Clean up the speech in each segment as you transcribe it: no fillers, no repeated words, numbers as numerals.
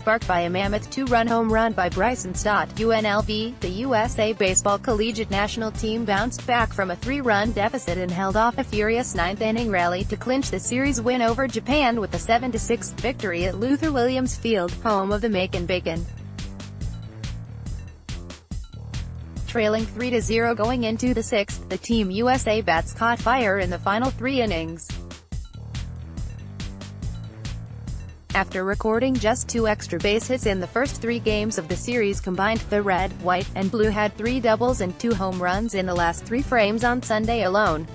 sparked by a mammoth two-run home run by Bryson Stott. UNLV, the USA Baseball Collegiate national team bounced back from a 3-run deficit and held off a furious ninth-inning rally to clinch the series win over Japan with a 7-6 victory at Luther Williams Field, home of the Macon Bacon. Trailing 3-0 going into the 6th, the Team USA bats caught fire in the final 3 innings. After recording just 2 extra base hits in the first 3 games of the series combined, the red, white, and blue had 3 doubles and 2 home runs in the last 3 frames on Sunday alone.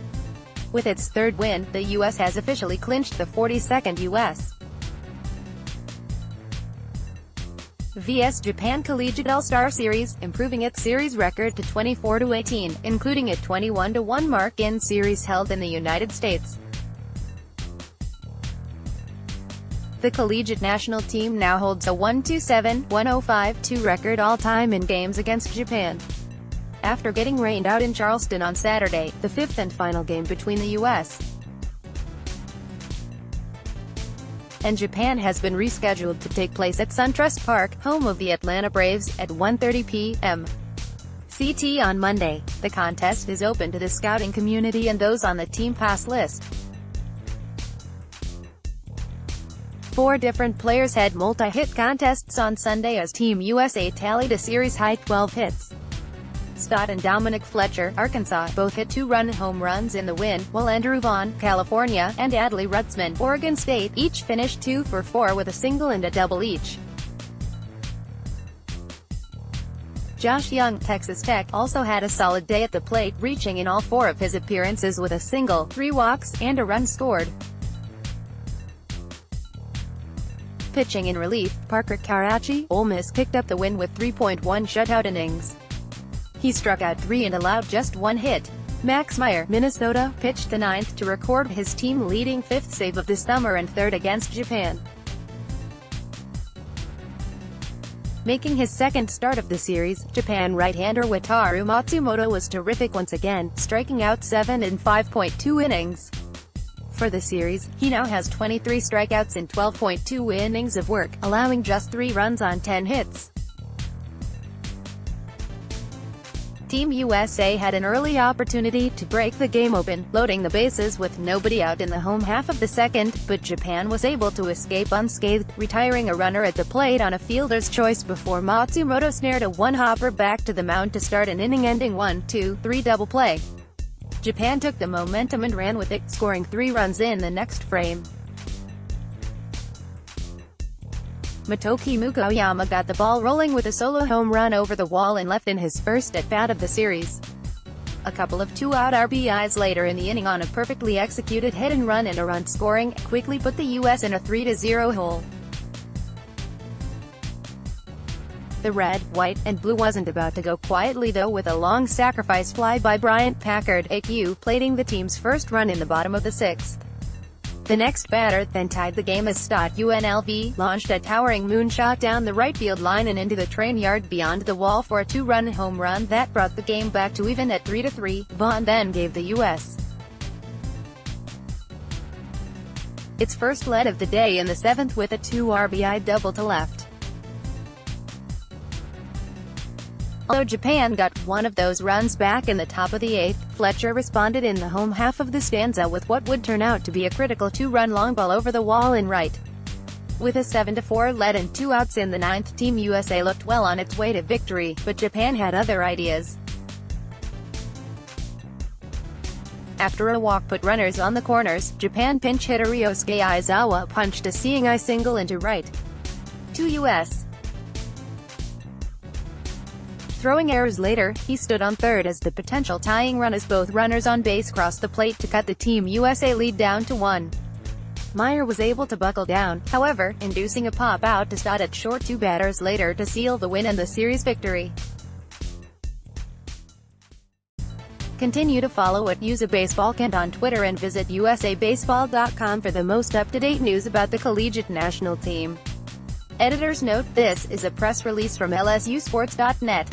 With its 3rd win, the U.S. has officially clinched the 42nd U.S. vs Japan Collegiate All-Star Series, improving its series record to 24-18, including a 21-1 mark in series held in the United States. The Collegiate national team now holds a 127-1052 record all-time in games against Japan. After getting rained out in Charleston on Saturday, the 5th and final game between the U.S. and Japan has been rescheduled to take place at SunTrust Park, home of the Atlanta Braves, at 1:30 p.m. CT on Monday. The contest is open to the scouting community and those on the team pass list. 4 different players had multi-hit contests on Sunday as Team USA tallied a series-high 12 hits. Stott and Dominic Fletcher, Arkansas, both hit 2-run home runs in the win, while Andrew Vaughn, California, and Adley Rutzman, Oregon State, each finished 2 for 4 with a single and a double each. Josh Young, Texas Tech, also had a solid day at the plate, reaching in all 4 of his appearances with a single, 3 walks, and a run scored. Pitching in relief, Parker Karachi, Ole Miss, picked up the win with 3.1 shutout innings. He struck out 3 and allowed just 1 hit. Max Meyer, Minnesota, pitched the 9th to record his team-leading 5th save of the summer and 3rd against Japan. Making his 2nd start of the series, Japan right-hander Wataru Matsumoto was terrific once again, striking out 7 in 5.2 innings. For the series, he now has 23 strikeouts in 12.2 innings of work, allowing just 3 runs on 10 hits. Team USA had an early opportunity to break the game open, loading the bases with nobody out in the home half of the 2nd, but Japan was able to escape unscathed, retiring a runner at the plate on a fielder's choice before Matsumoto snared a one-hopper back to the mound to start an inning-ending 1-2-3 double play. Japan took the momentum and ran with it, scoring 3 runs in the next frame. Motoki Mukoyama got the ball rolling with a solo home run over the wall and left in his first at-bat of the series. A couple of 2-out RBIs later in the inning on a perfectly executed hit-and-run and a run scoring, quickly put the U.S. in a 3-0 hole. The red, white, and blue wasn't about to go quietly though, with a long sacrifice fly by Bryant Packard, AQ, plating the team's first run in the bottom of the 6th. The next batter then tied the game as Stott, UNLV, launched a towering moonshot down the right field line and into the train yard beyond the wall for a 2-run home run that brought the game back to even at 3-3. Vaughn then gave the U.S. its first lead of the day in the 7th with a 2 RBI double to left. Although Japan got one of those runs back in the top of the 8th, Fletcher responded in the home half of the stanza with what would turn out to be a critical 2-run long ball over the wall in right. With a 7-4 lead and 2 outs in the 9th, Team USA looked well on its way to victory, but Japan had other ideas. After a walk put runners on the corners, Japan pinch hitter Ryosuke Aizawa punched a seeing-eye single into right. 2 U.S. throwing errors later, he stood on 3rd as the potential tying run as both runners on base crossed the plate to cut the Team USA lead down to 1. Meyer was able to buckle down, however, inducing a pop-out to Stott at short 2 batters later to seal the win and the series victory. Continue to follow at USABaseballCant on Twitter and visit usabaseball.com for the most up-to-date news about the Collegiate national team. Editor's note: this is a press release from LSUsports.net.